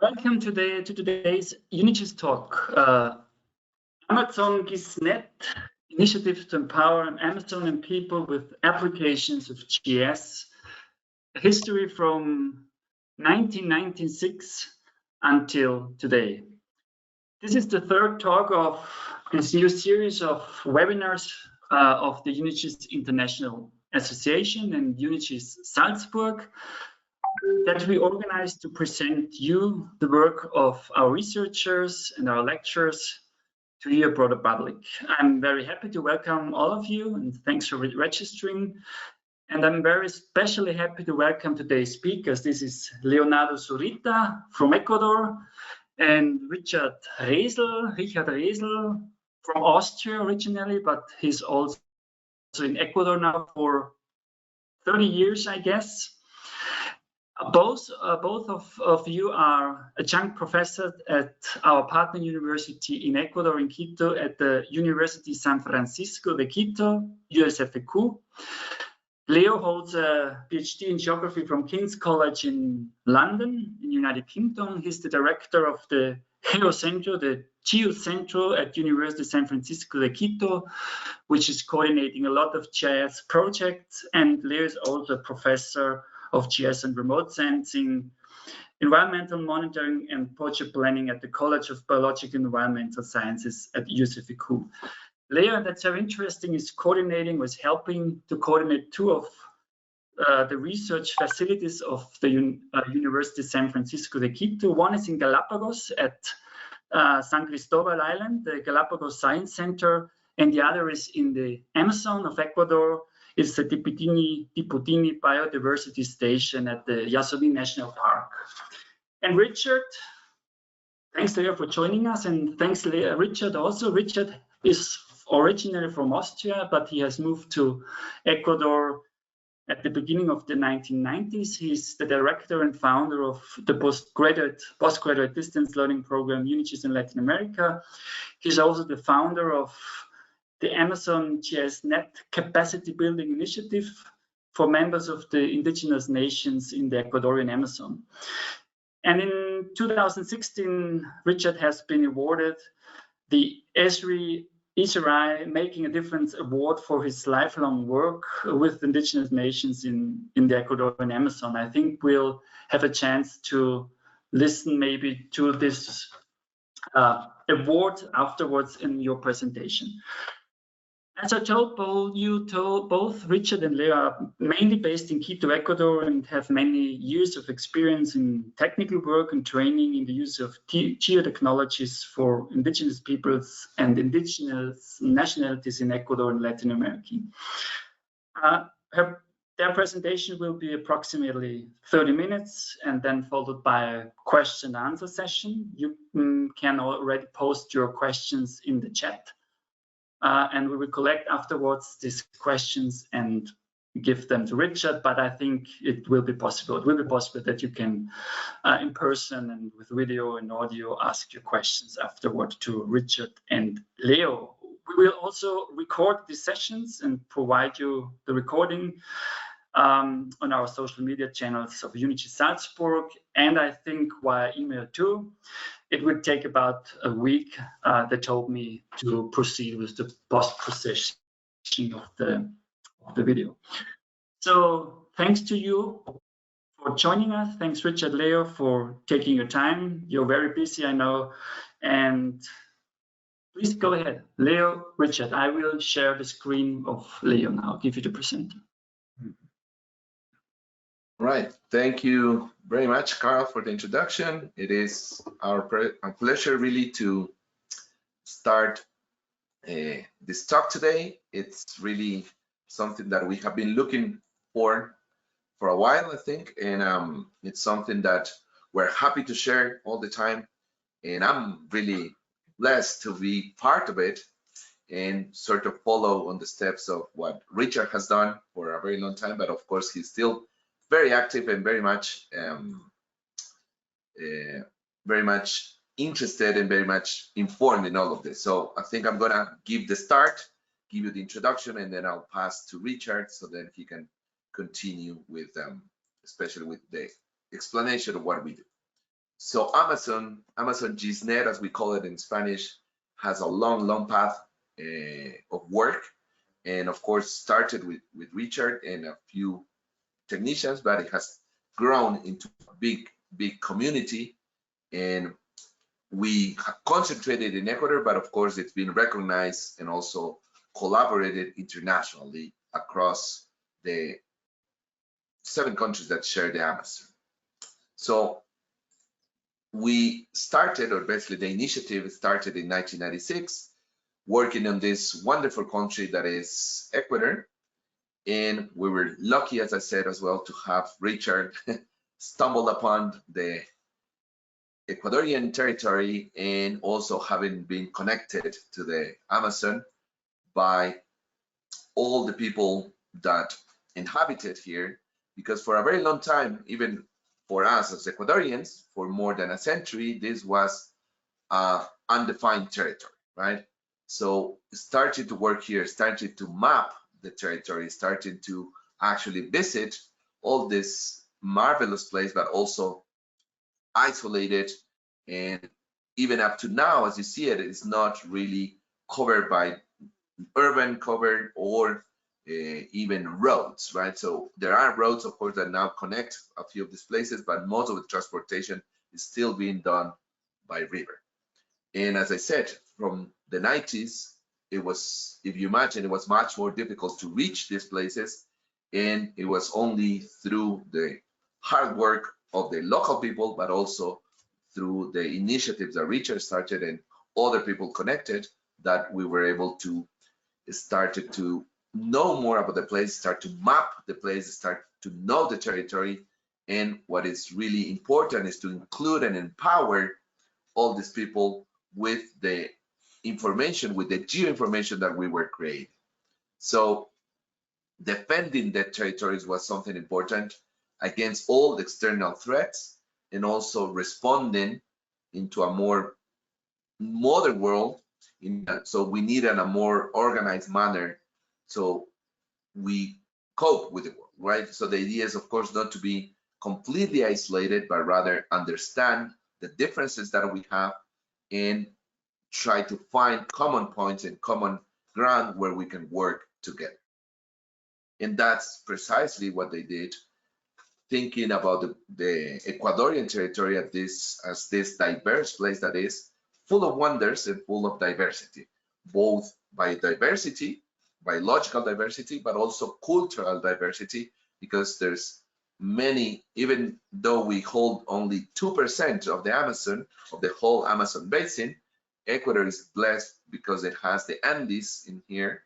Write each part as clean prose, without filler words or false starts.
Welcome to today's UNIGIS Talk. Amazon GIS-net initiative to empower Amazonian people with applications of GIS, a history from 1996 until today. This is the third talk of this new series of webinars of the UNIGIS International Association and UNIGIS Salzburg that we organized to present you the work of our researchers and our lecturers to your broader public. I'm very happy to welcome all of you and thanks for registering. And I'm very especially happy to welcome today's speakers. This is Leonardo Zurita from Ecuador and Richard Resl from Austria originally, but he's also in Ecuador now for 30 years, I guess. Both of you are adjunct professors at our partner university in Ecuador, in Quito, at the University San Francisco de Quito, USFQ. Leo holds a PhD in geography from King's College in London, in United Kingdom. He's the director of the Geocentro at University San Francisco de Quito, which is coordinating a lot of GIS projects. And Leo is also a professor of GIS and remote sensing, environmental monitoring and project planning at the College of Biological and Environmental Sciences at USFQ. Leo, that's very interesting, is helping to coordinate two of the research facilities of the University of San Francisco de Quito. One is in Galapagos at San Cristobal Island, the Galapagos Science Center, and the other is in the Amazon of Ecuador. It's the Tiputini Biodiversity Station at the Yasuni National Park. And Richard, thanks Leo for joining us, and thanks Richard also. Richard is originally from Austria, but he has moved to Ecuador at the beginning of the 1990s. He's the director and founder of the postgraduate distance learning program UNIGIS in Latin America. He's also the founder of the Amazon GIS-net capacity building initiative for members of the indigenous nations in the Ecuadorian Amazon. And in 2016, Richard has been awarded the Esri Making a Difference Award for his lifelong work with indigenous nations in the Ecuadorian Amazon. I think we'll have a chance to listen maybe to this award afterwards in your presentation. As I told both Richard and Leo are mainly based in Quito, Ecuador, and have many years of experience in technical work and training in the use of geotechnologies for indigenous peoples and indigenous nationalities in Ecuador and Latin America. Their presentation will be approximately 30 minutes and then followed by a question and answer session. You can already post your questions in the chat. And we will collect afterwards these questions and give them to Richard, but I think it will be possible. It will be possible that you can, in person and with video and audio, ask your questions afterward to Richard and Leo. We will also record these sessions and provide you the recording on our social media channels of UNIGIS Salzburg, and I think via email too. It would take about a week, they told me, to proceed with the post-processing of the video. So thanks to you for joining us. Thanks, Richard, Leo, for taking your time. You're very busy, I know. And please go ahead. Leo, Richard, I will share the screen of Leo now. I'll give you the presenter. Right. Thank you very much, Carl, for the introduction. It is our pleasure really to start this talk today. It's really something that we have been looking for a while, I think, and it's something that we're happy to share all the time. And I'm really blessed to be part of it and sort of follow on the steps of what Richard has done for a very long time, but of course he's still very active and very much interested and very much informed in all of this. So I think I'm gonna give the start, give you the introduction, and then I'll pass to Richard so that he can continue with, especially with the explanation of what we do. So Amazon GIS-net, as we call it in Spanish, has a long path of work, and of course started with Richard and a few technicians, but it has grown into a big community, and we have concentrated in Ecuador, but of course it's been recognized and also collaborated internationally across the 7 countries that share the Amazon. So we started, or basically the initiative started in 1996, working on this wonderful country that is Ecuador. And we were lucky, as I said, as well, to have Richard stumble upon the Ecuadorian territory, and also having been connected to the Amazon by all the people that inhabited here, because for a very long time, even for us as Ecuadorians, for more than a century, this was undefined territory, right? So started to work here, started to map the territory, started to actually visit all this marvelous place, but also isolated, and even up to now, as you see it, it's not really covered by urban covered or even roads, right? So there are roads, of course, that now connect a few of these places, but most of the transportation is still being done by river. And as I said, from the 90s, it was, if you imagine, it was much more difficult to reach these places, and it was only through the hard work of the local people, but also through the initiatives that Richard started and other people connected, that we were able to start to know more about the place, start to map the place, start to know the territory. And what is really important is to include and empower all these people with the information, with the geo-information that we were creating. So defending the territories was something important against all external threats, and also responding into a more modern world. So we needed a more organized manner so we cope with the world, right? So the idea is, of course, not to be completely isolated, but rather understand the differences that we have and try to find common points and common ground where we can work together. And that's precisely what they did, thinking about the Ecuadorian territory as this diverse place that is full of wonders and full of diversity, both biodiversity, biological diversity, but also cultural diversity, because there's many, even though we hold only 2% of the Amazon, of the whole Amazon basin, Ecuador is blessed because it has the Andes in here,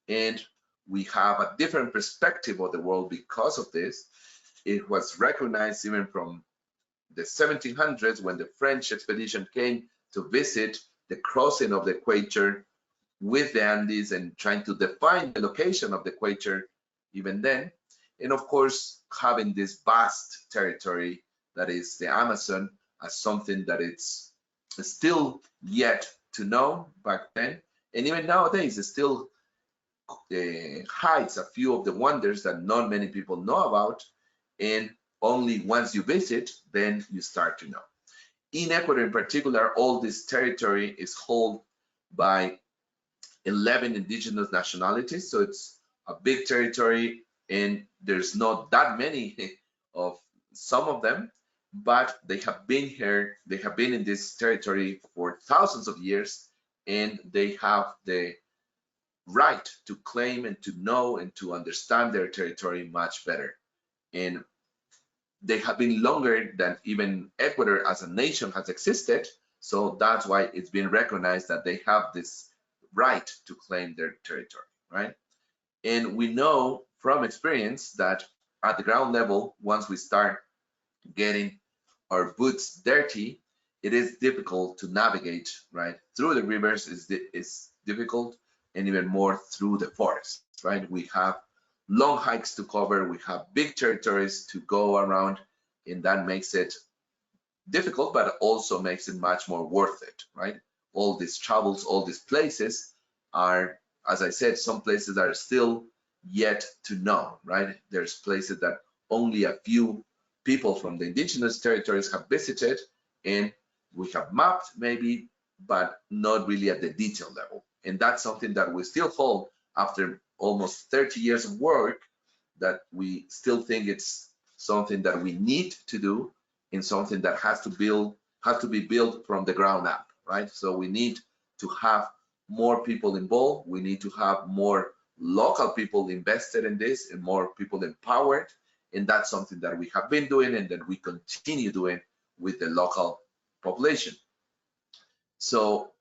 and we have a different perspective of the world because of this. It was recognized even from the 1700s when the French expedition came to visit the crossing of the equator with the Andes and trying to define the location of the equator even then. And of course, having this vast territory that is the Amazon as something that it's still yet to know back then. And even nowadays, it still hides a few of the wonders that not many people know about. And only once you visit, then you start to know. In Ecuador in particular, all this territory is held by 11 indigenous nationalities. So it's a big territory, and there's not that many of some of them, but they have been here, they have been in this territory for thousands of years, and they have the right to claim and to know and to understand their territory much better. And they have been longer than even Ecuador as a nation has existed. So that's why it's been recognized that they have this right to claim their territory, right? And we know from experience that at the ground level, once we start getting our boots dirty, it is difficult to navigate, right? Through the rivers is difficult, and even more through the forest, right? We have long hikes to cover, we have big territories to go around, and that makes it difficult, but also makes it much more worth it, right? All these travels, all these places are, as I said, some places are still yet to know, right? There's places that only a few people from the indigenous territories have visited, and we have mapped maybe, but not really at the detail level. And that's something that we still hold after almost 30 years of work, that we still think it's something that we need to do and something that has to be built from the ground up, right? So we need to have more people involved. We need to have more local people invested in this and more people empowered. And that's something that we have been doing and that we continue doing with the local population. So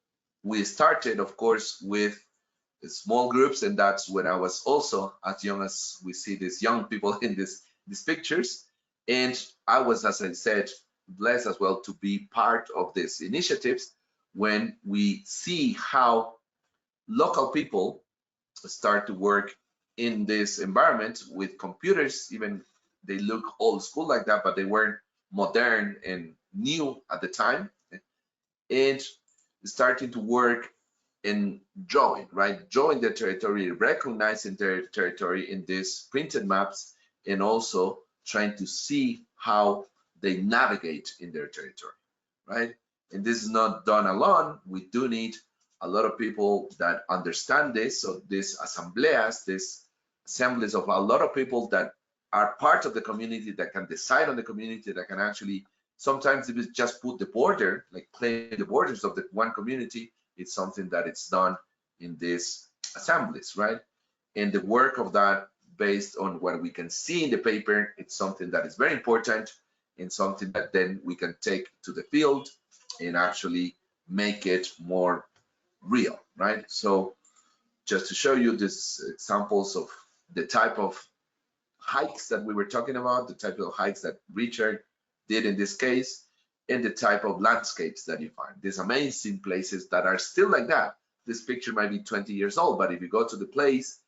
we started, of course, with small groups, and that's when I was also as young as we see these young people in these pictures. And I was, as I said, blessed as well to be part of these initiatives when we see how local people start to work in this environment with computers. Even they look old school like that, but they weren't modern and new at the time, and starting to work in drawing, right? Drawing the territory, recognizing their territory in these printed maps, and also trying to see how they navigate in their territory, right? And this is not done alone. We do need a lot of people that understand this. So these asambleas, these assemblies of a lot of people that are part of the community, that can decide on the community, that can actually, sometimes if it's just put the border, like claim the borders of the one community, it's something that it's done in these assemblies, right? And the work of that, based on what we can see in the paper, it's something that is very important and something that then we can take to the field and actually make it more real, right? So just to show you these examples of the type of hikes that we were talking about, the type of hikes that Richard did in this case, and the type of landscapes that you find. These amazing places that are still like that. This picture might be 20 years old, but if you go to the place,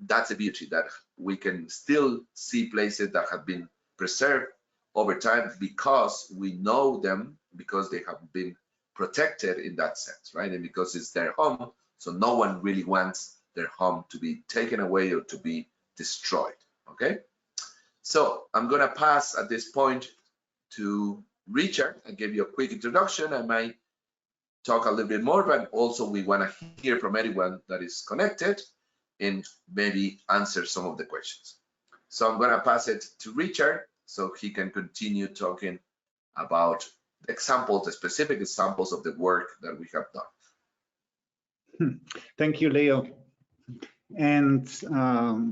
that's a beauty, that we can still see places that have been preserved over time because we know them, because they have been protected in that sense, right? And because it's their home, so no one really wants their home to be taken away or to be destroyed, okay? So I'm gonna pass at this point to Richard. I gave you a quick introduction. I might talk a little bit more, but also we wanna hear from anyone that is connected and maybe answer some of the questions. So I'm gonna pass it to Richard so he can continue talking about the examples, the specific examples of the work that we have done. Thank you, Leo. And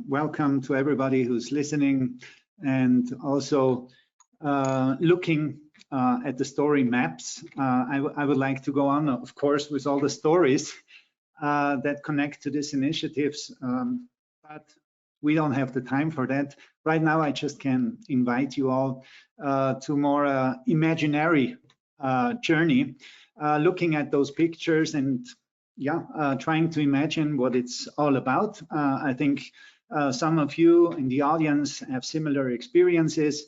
welcome to everybody who's listening and also looking at the story maps. I would like to go on, of course, with all the stories that connect to these initiatives, but we don't have the time for that. Right now, I just can invite you all to more imaginary journey, looking at those pictures and trying to imagine what it's all about. I think some of you in the audience have similar experiences.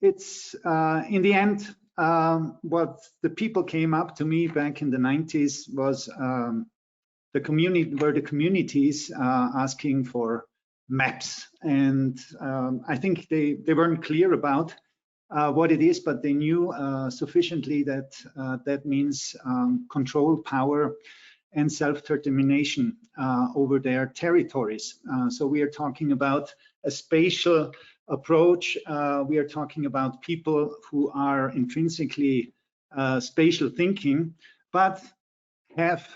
It's in the end, what the people came up to me back in the 90s was the communities asking for maps, and I think they weren't clear about what it is, but they knew sufficiently that that means control, power, and self-determination over their territories. So we are talking about a spatial approach. We are talking about people who are intrinsically spatial thinking, but have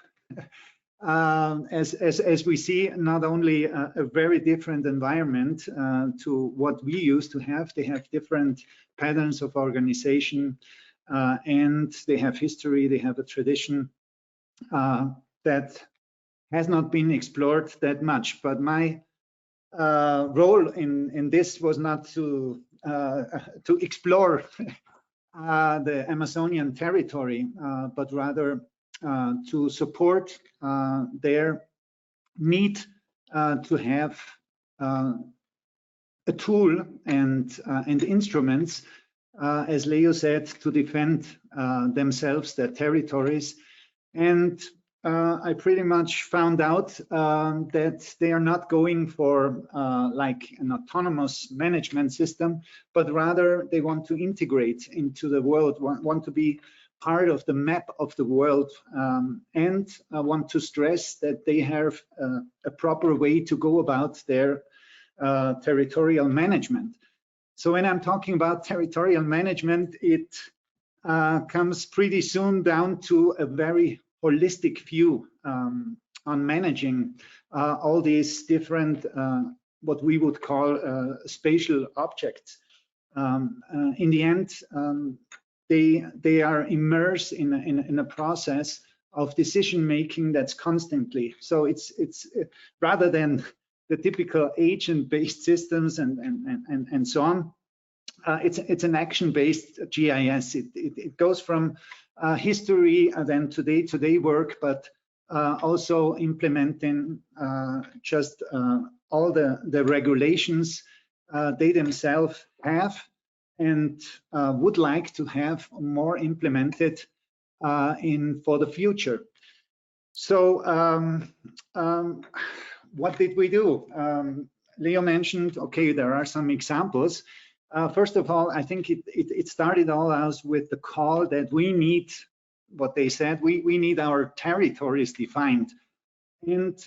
as we see, not only a very different environment to what we used to have, they have different patterns of organization, and they have history, they have a tradition that has not been explored that much. But my role in this was not to explore the Amazonian territory, but rather to support their need to have a tool and instruments, as Leo said, to defend themselves, their territories, and I pretty much found out that they are not going for like an autonomous management system, but rather they want to integrate into the world, want to be part of the map of the world, and want to stress that they have a proper way to go about their territorial management. So when I'm talking about territorial management, it comes pretty soon down to a very holistic view on managing all these different, what we would call spatial objects. In the end, they are immersed in a process of decision making that's constantly. So it's rather than the typical agent-based systems and so on. It's an action-based GIS. It goes from history and then today work, but also implementing just all the regulations they themselves have and would like to have more implemented for the future. So what did we do? Leo mentioned, okay, there are some examples. First of all, I think it started all out with the call that we need, what they said, we need our territories defined. And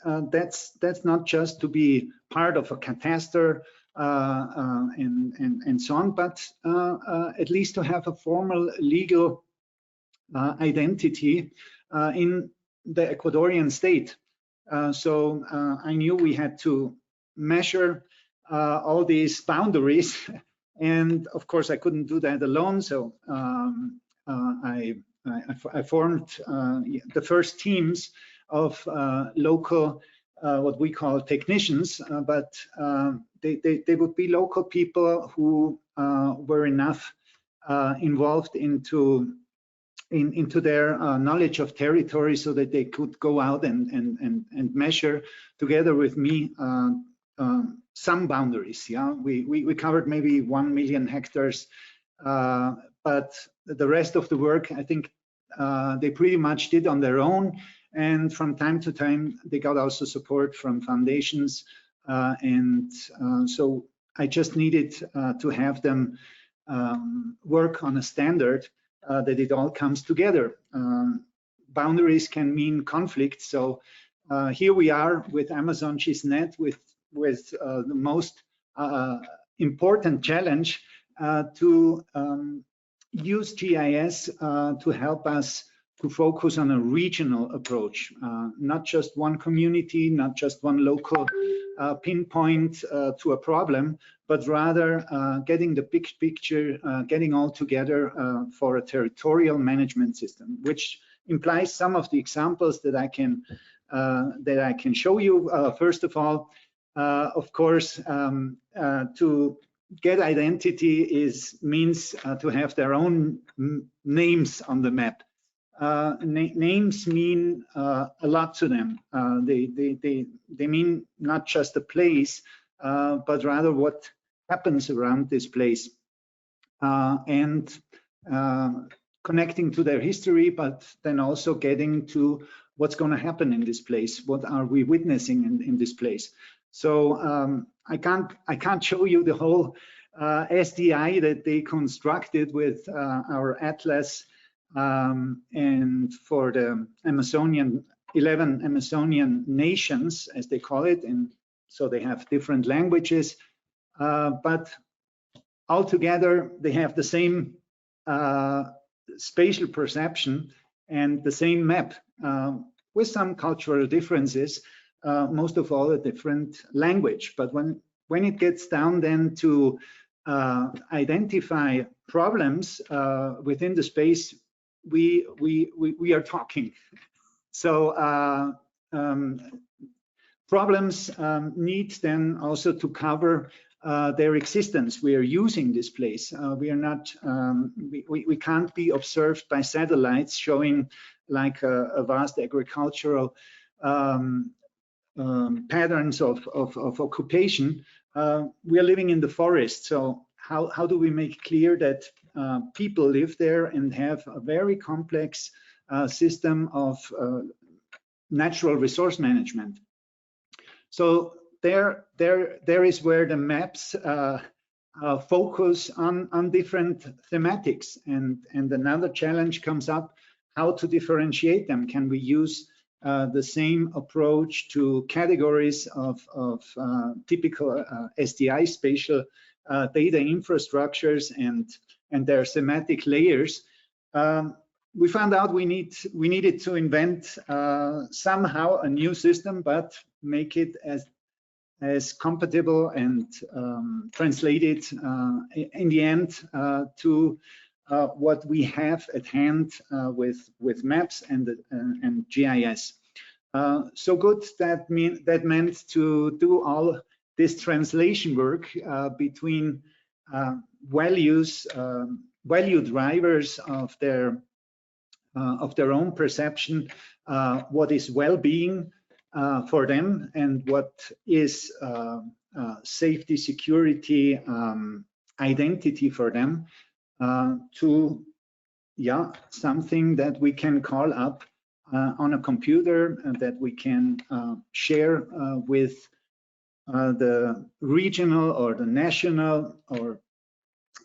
that's not just to be part of a cadastre and so on, but at least to have a formal legal identity in the Ecuadorian state. So I knew we had to measure all these boundaries, and of course I couldn't do that alone. So I formed the first teams of local, what we call technicians, but they would be local people who were enough involved into their knowledge of territory so that they could go out and measure together with me some boundaries. Yeah, we covered maybe 1 million hectares, but the rest of the work I think they pretty much did on their own, and from time to time they got also support from foundations, and so I just needed to have them work on a standard that it all comes together. Boundaries can mean conflict, so here we are with Amazon GIS-net with the most important challenge to use GIS to help us to focus on a regional approach, not just one community, not just one local pinpoint to a problem, but rather getting the big picture, getting all together for a territorial management system, which implies some of the examples that I can show you. First of all, of course, to get identity means to have their own names on the map. Names mean a lot to them. They mean not just a place, but rather what happens around this place, and connecting to their history, but then also getting to what's going to happen in this place. What are we witnessing in this place? So I can't show you the whole SDI that they constructed with our atlas and for the Amazonian 11 Amazonian nations, as they call it, and so they have different languages, but altogether they have the same spatial perception and the same map with some cultural differences, most of all a different language. But when it gets down then to identify problems within the space, we are talking. So problems need then also to cover their existence. We are using this place. We are not. We can't be observed by satellites showing like a vast agricultural patterns of occupation. We are living in the forest. So how do we make clear that people live there and have a very complex system of natural resource management. So there is where the maps focus on different thematics, and another challenge comes up: how to differentiate them. Can we use the same approach to categories of typical SDI spatial data infrastructures and their thematic layers? We found out we needed to invent somehow a new system, but make it as compatible and translated in the end to what we have at hand with maps and GIS. So good that meant to do all this translation work between value drivers of their own perception, what is well-being for them, and what is safety, security, identity for them, to something that we can call up on a computer and that we can share with the regional or the national or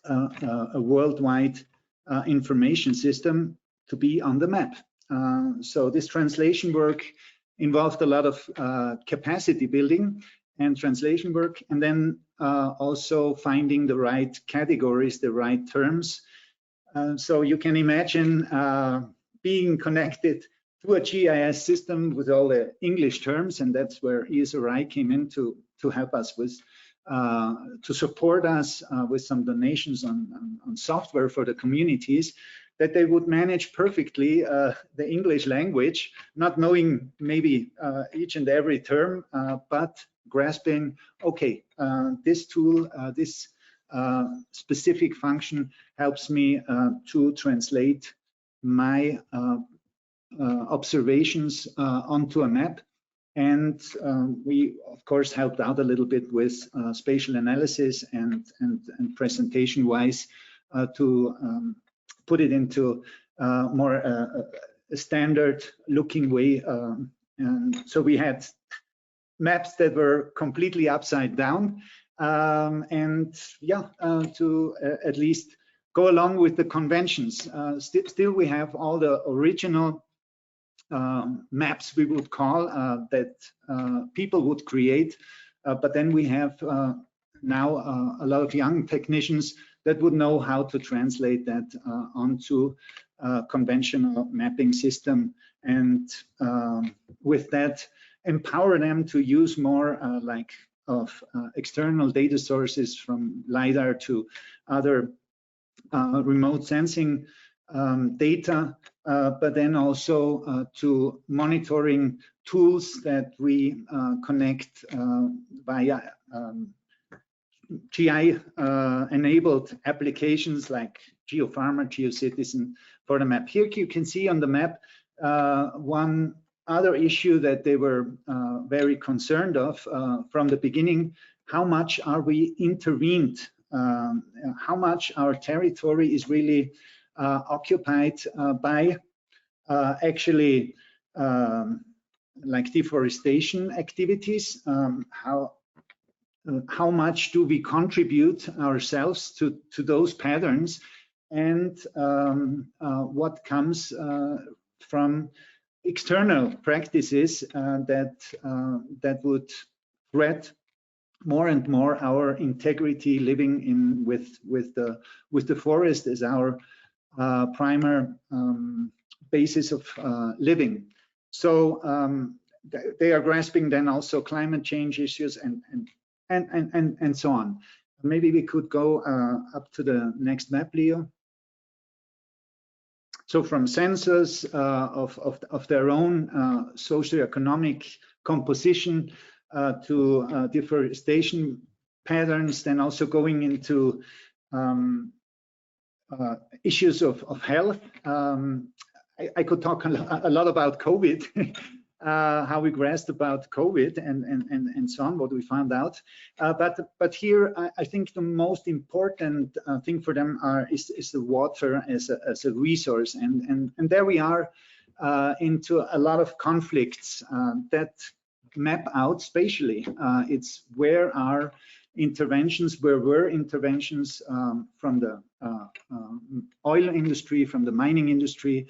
a worldwide information system to be on the map. So this translation work involved a lot of capacity building and translation work, and then also finding the right categories, the right terms. So you can imagine being connected to a GIS system with all the English terms, and that's where ESRI came in to help us with, to support us with some donations on software for the communities, that they would manage perfectly the English language, not knowing maybe each and every term, but grasping, okay, this tool, this specific function helps me to translate my observations onto a map. And we, of course, helped out a little bit with spatial analysis and presentation-wise to put it into more a standard-looking way. And so we had maps that were completely upside down, and to at least go along with the conventions. Still, we have all the original maps, we would call, that people would create, but then we have now a lot of young technicians that would know how to translate that onto a conventional mapping system, and with that empower them to use more external data sources, from LiDAR to other remote sensing data, but then also to monitoring tools that we connect via GI-enabled applications like GeoFarmer, GeoCitizen for the map. Here you can see on the map one other issue that they were very concerned of from the beginning: how much are we intervened, how much our territory is really occupied by actually like deforestation activities. How much do we contribute ourselves to those patterns, and what comes from external practices that would threat more and more our integrity, living in with the forest as our primary basis of living. So they are grasping then also climate change issues and so on. Maybe we could go up to the next map, Leo. So from sensors of their own socioeconomic composition to deforestation patterns, then also going into issues of health. I could talk a lot about COVID, how we grasped about COVID and so on, what we found out. But here, I think the most important thing for them is the water as a resource. And there we are into a lot of conflicts that map out spatially. It's where are interventions, where were interventions from the oil industry, from the mining industry,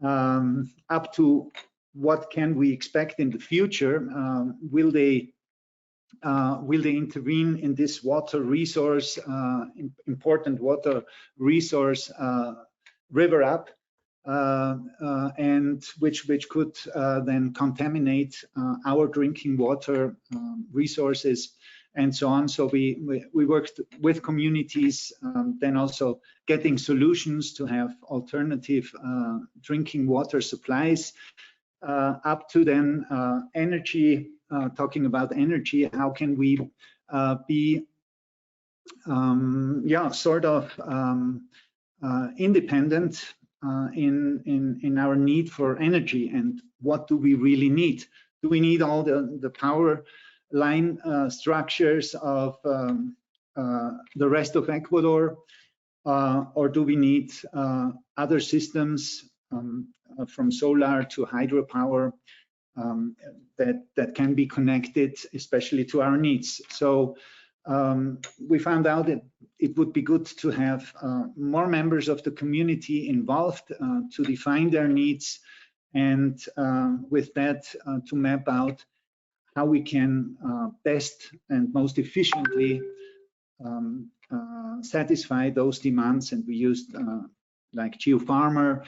up to what can we expect in the future. Will they intervene in this water resource, important water resource, river up, and which could then contaminate our drinking water resources and so on. So we worked with communities, then also getting solutions to have alternative drinking water supplies, up to then energy, talking about energy. How can we be sort of independent in our need for energy, and what do we really need? Do we need all the power line structures of the rest of Ecuador, or do we need other systems from solar to hydropower that can be connected, especially to our needs? So we found out that it would be good to have more members of the community involved to define their needs, and with that to map out how we can best and most efficiently satisfy those demands. And we used like GeoFarmer,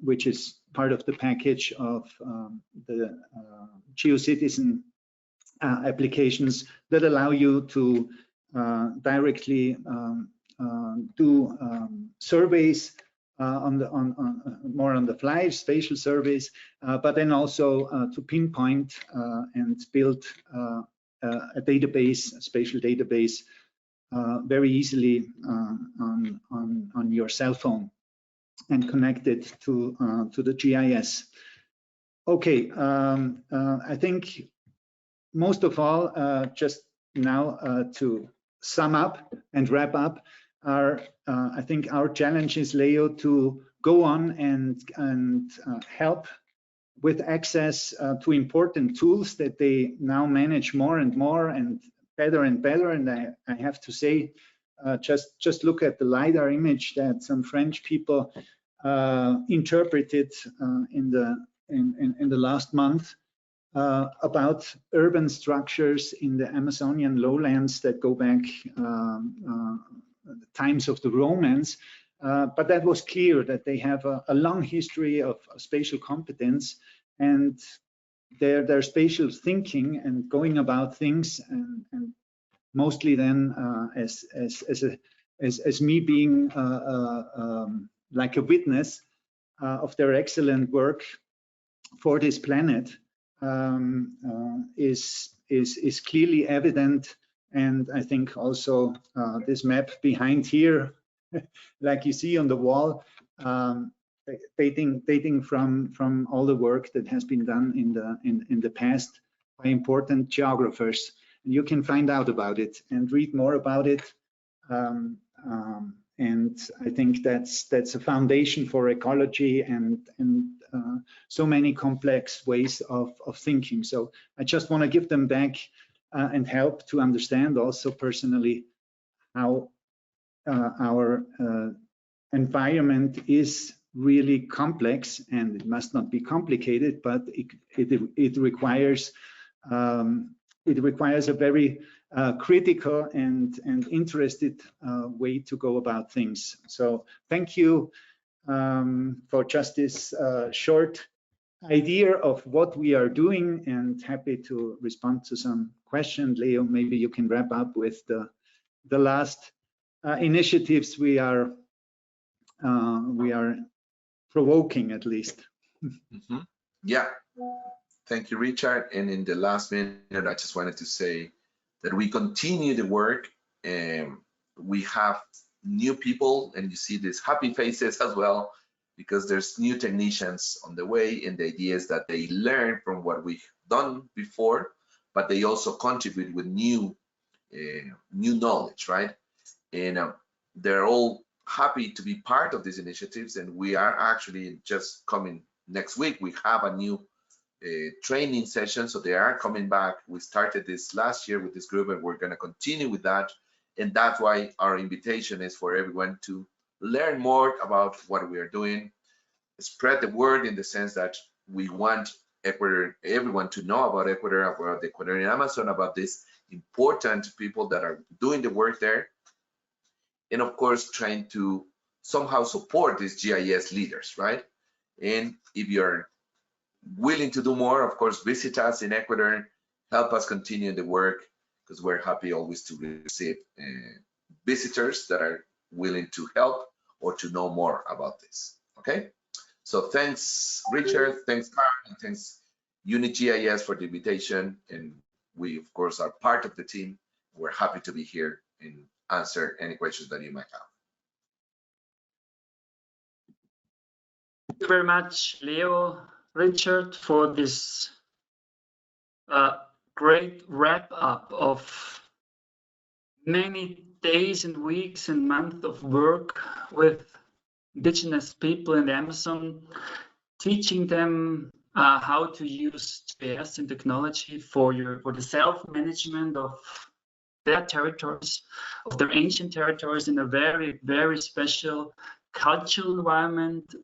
which is part of the package of the GeoCitizen applications that allow you to directly do surveys more on the fly, spatial surveys, but then also to pinpoint and build a database, a spatial database, very easily on your cell phone and connect it to the GIS. Okay, I think most of all, just now to sum up and wrap up, I think our challenge is, Leo, to go on and help with access to important tools that they now manage more and more and better and better. And I have to say, just look at the LiDAR image that some French people interpreted in the last month about urban structures in the Amazonian lowlands that go back the times of the Romans, but that was clear that they have a long history of spatial competence, and their spatial thinking and going about things, and mostly then as me being like a witness of their excellent work for this planet, is clearly evident. And I think also this map behind here, like you see on the wall, dating from all the work that has been done in the past by important geographers. And you can find out about it and read more about it. And I think that's a foundation for ecology and so many complex ways of thinking. So I just want to give them back and help to understand also personally how our environment is really complex, and it must not be complicated, but it requires a very critical and interested way to go about things. So thank you for just this short idea of what we are doing, and happy to respond to some questions. Leo, maybe you can wrap up with the last initiatives we are provoking, at least. Mm-hmm. Yeah, thank you, Richard. And in the last minute, I just wanted to say that we continue the work, and we have new people, and you see these happy faces as well, because there's new technicians on the way, and the idea is that they learn from what we've done before, but they also contribute with new knowledge, right? And they're all happy to be part of these initiatives, and we are actually just coming next week we have a new training session, so they are coming back. We started this last year with this group, and we're going to continue with that. And that's why our invitation is for everyone to learn more about what we are doing, spread the word in the sense that we want Ecuador, everyone to know about Ecuador, about the Ecuadorian Amazon, about these important people that are doing the work there. And of course, trying to somehow support these GIS leaders, right? And if you're willing to do more, of course, visit us in Ecuador, help us continue the work, because we're happy always to receive visitors that are willing to help or to know more about this, okay? So thanks, Richard, thanks, Carl, and thanks, UNIGIS for the invitation. And we, of course, are part of the team. We're happy to be here and answer any questions that you might have. Thank you very much, Leo, Richard, for this great wrap up of many days and weeks and months of work with indigenous people in the Amazon, teaching them how to use GIS and technology for the self-management of their territories, of their ancient territories, in a very, very special cultural environment.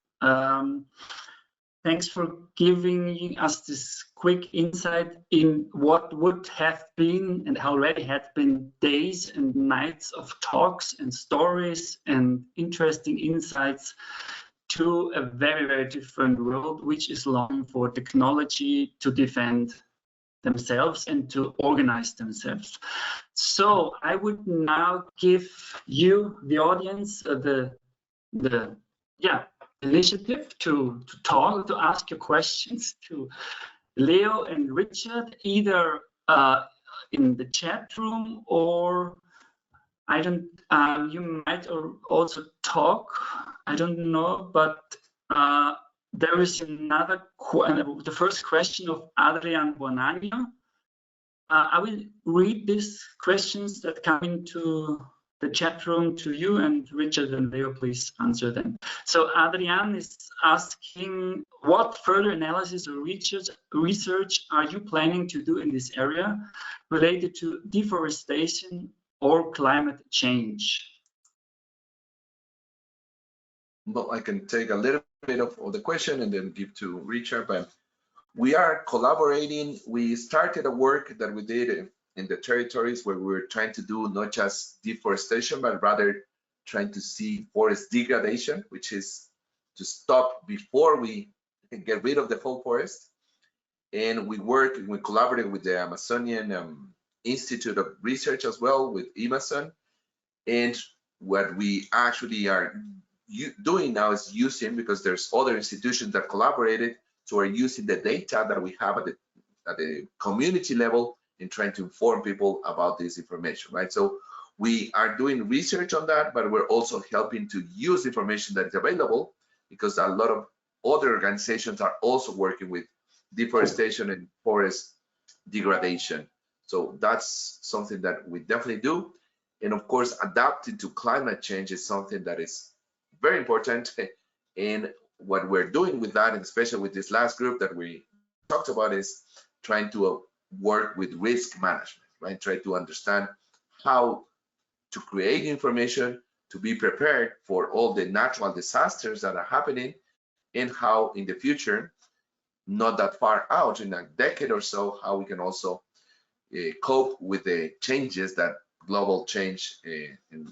Thanks for giving us this quick insight in what would have been and already had been days and nights of talks and stories and interesting insights to a very, very different world, which is longing for technology to defend themselves and to organize themselves. So I would now give you, the audience, the initiative to talk, to ask your questions to Leo and Richard, either in the chat room, or I don't, you might also talk, I don't know, but there is another, the first question of Adrian Bonanno. I will read these questions that come into the chat room to you, and Richard and Leo, please answer them. So Adrian is asking, what further analysis or research are you planning to do in this area related to deforestation or climate change? Well, I can take a little bit of the question and then give to Richard, but we are collaborating. We started a work that we did in the territories where we were trying to do not just deforestation, but rather trying to see forest degradation, which is to stop before we get rid of the whole forest. And we collaborated with the Amazonian Institute of Research as well, with Amazon. And what we actually are doing now is using, because there's other institutions that collaborated, so we're using the data that we have at the community level in trying to inform people about this information, right? So we are doing research on that, but we're also helping to use information that is available, because a lot of other organizations are also working with deforestation and forest degradation. So that's something that we definitely do. And of course, adapting to climate change is something that is very important. And what we're doing with that, and especially with this last group that we talked about, is trying to work with risk management, right? Try to understand how to create information to be prepared for all the natural disasters that are happening, and how in the future, not that far out, in a decade or so, how we can also cope with the changes that global change and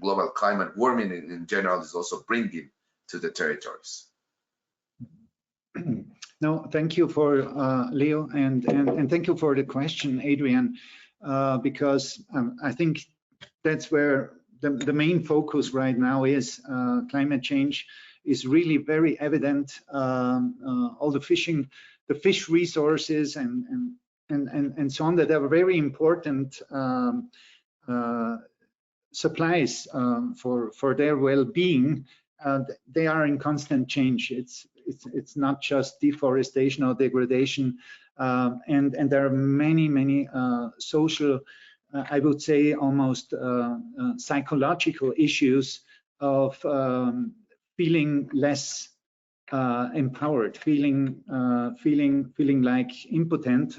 global climate warming in general is also bringing to the territories. No, thank you for Leo, and thank you for the question, Adrian, because I think that's where the main focus right now is. Climate change is really very evident. All the fish resources and so on, that are very important supplies for their well-being. They are in constant change. It's not just deforestation or degradation, and there are many social, I would say almost psychological issues of feeling less empowered, feeling like impotent,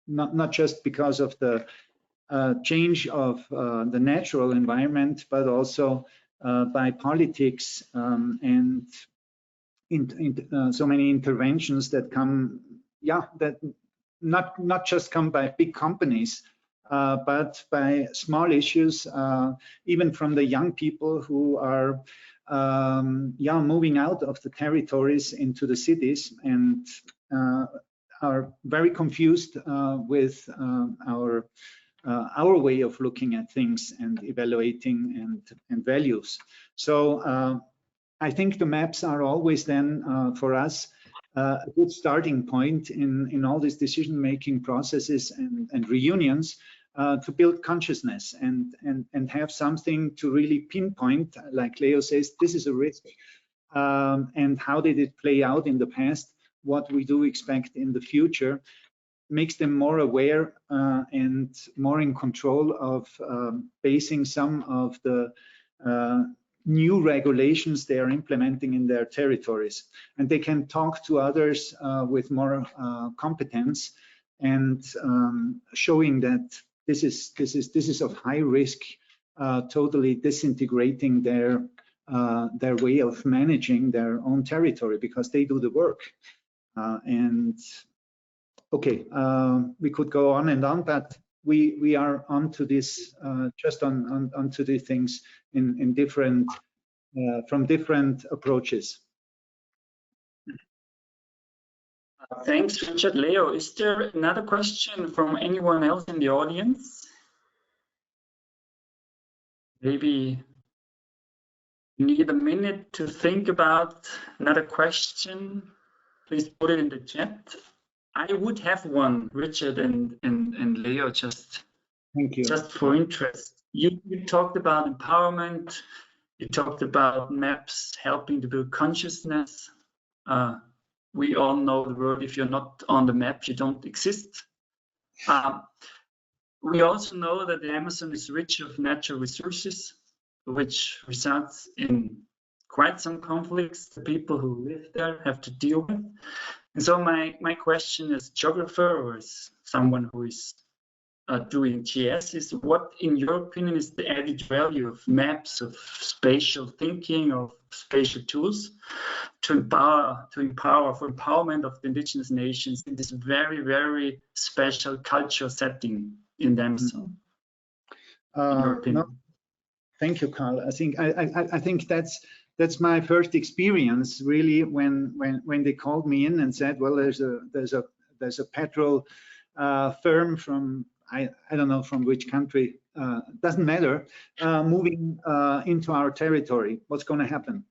not just because of the change of the natural environment, but also by politics and so many interventions that come, that not just come by big companies, but by small issues, even from the young people who are moving out of the territories into the cities and are very confused with our way of looking at things and evaluating and values. So I think the maps are always then for us a good starting point in all these decision-making processes and reunions to build consciousness and have something to really pinpoint, like Leo says, this is a risk, and how did it play out in the past, what we do expect in the future, makes them more aware and more in control of basing some of the new regulations they are implementing in their territories, and they can talk to others with more competence and showing that this is of high risk, totally disintegrating their way of managing their own territory, because they do the work. And okay, we could go on and on, but we are onto this just onto these things in different from different approaches. Thanks, Richard. Leo, is there another question from anyone else in the audience? Maybe you need a minute to think about another question. Please put it in the chat. I would have one, Richard and Leo, just thank you. Just for interest. You talked about empowerment. You talked about maps helping to build consciousness. We all know the word, if you're not on the map, you don't exist. We also know that the Amazon is rich of natural resources, which results in quite some conflicts the people who live there have to deal with. And so my question as geographer, or as someone who is doing GIS, is what, in your opinion, is the added value of maps, of spatial thinking, of spatial tools for empowerment of the indigenous nations in this very, very special cultural setting in the Amazon? In your opinion? No, thank you, Carl. I think that's my first experience, really, when they called me in and said, well, there's a petrol firm from I don't know from which country, doesn't matter, moving into our territory. What's going to happen?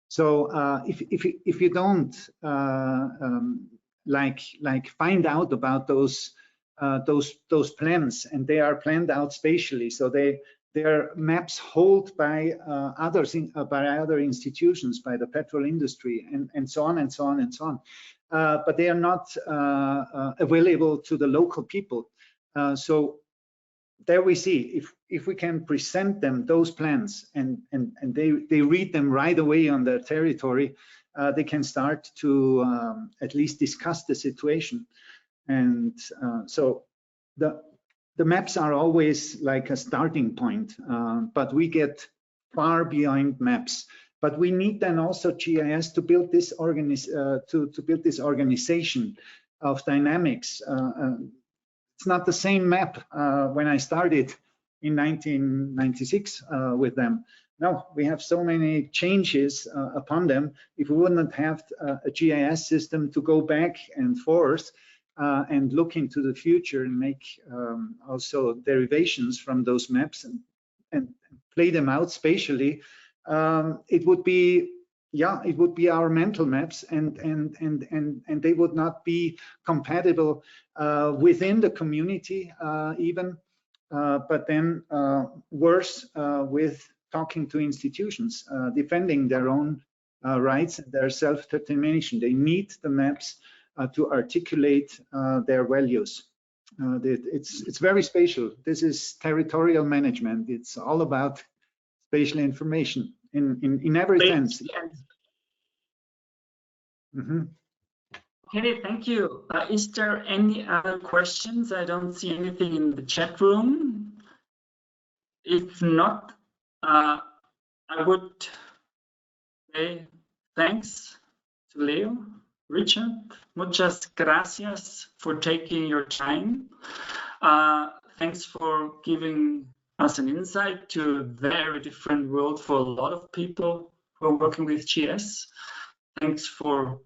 So if you don't like find out about those plans, and they are planned out spatially, so their maps held by other institutions, by the petrol industry, and so on and so on and so on, but they are not available to the local people. So there we see, if we can present them those plans and they read them right away on their territory, they can start to at least discuss the situation. And so the maps are always like a starting point, but we get far beyond maps. But we need then also GIS to build this organization of dynamics. It's not the same map when I started in 1996 with them. No, we have so many changes upon them. If we wouldn't have a GIS system to go back and forth and look into the future and make also derivations from those maps and play them out spatially, it would be our mental maps, and they would not be compatible within the community even, but then worse with talking to institutions, defending their own rights and their self-determination. They need the maps to articulate their values. It's very spatial. This is territorial management. It's all about spatial information in every sense. Mm-hmm. Okay, thank you. Is there any other questions? I don't see anything in the chat room. If not, I would say thanks to Leo, Richard. Muchas gracias for taking your time. Thanks for giving us an insight to a very different world for a lot of people who are working with GIS. Thanks for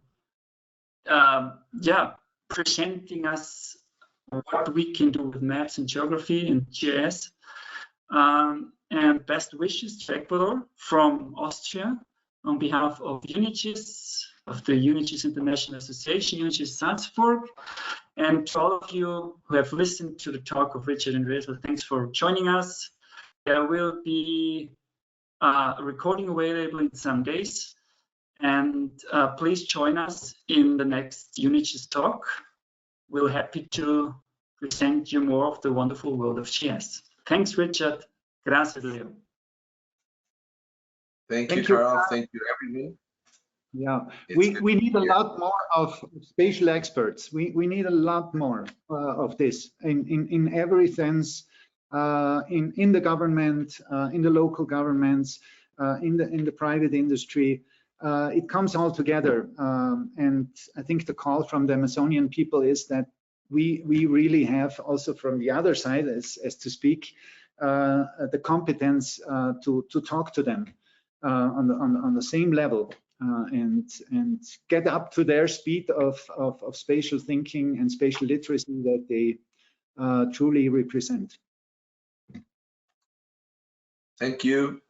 presenting us what we can do with maps and geography and GIS. And best wishes to Ecuador from Austria on behalf of UNIGIS, of the UNIGIS International Association, UNIGIS Salzburg, and to all of you who have listened to the talk of Richard and Resl, thanks for joining us. There will be a recording available in some days, and please join us in the next UNIGIS talk. We're happy to present you more of the wonderful world of GIS. Thanks, Richard. Gracias, Leo. Thank you, Carl. Thank you, everyone. Yeah, we need a lot more of spatial experts. We need a lot more of this in every sense, in the government, in the local governments, in the private industry. It comes all together, and I think the call from the Amazonian people is that we really have also from the other side, as to speak, the competence to talk to them on the same level and get up to their speed of spatial thinking and spatial literacy that they truly represent. Thank you.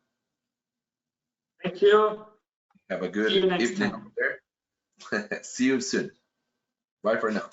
Thank you. Have a good evening there. See you soon. Bye for now.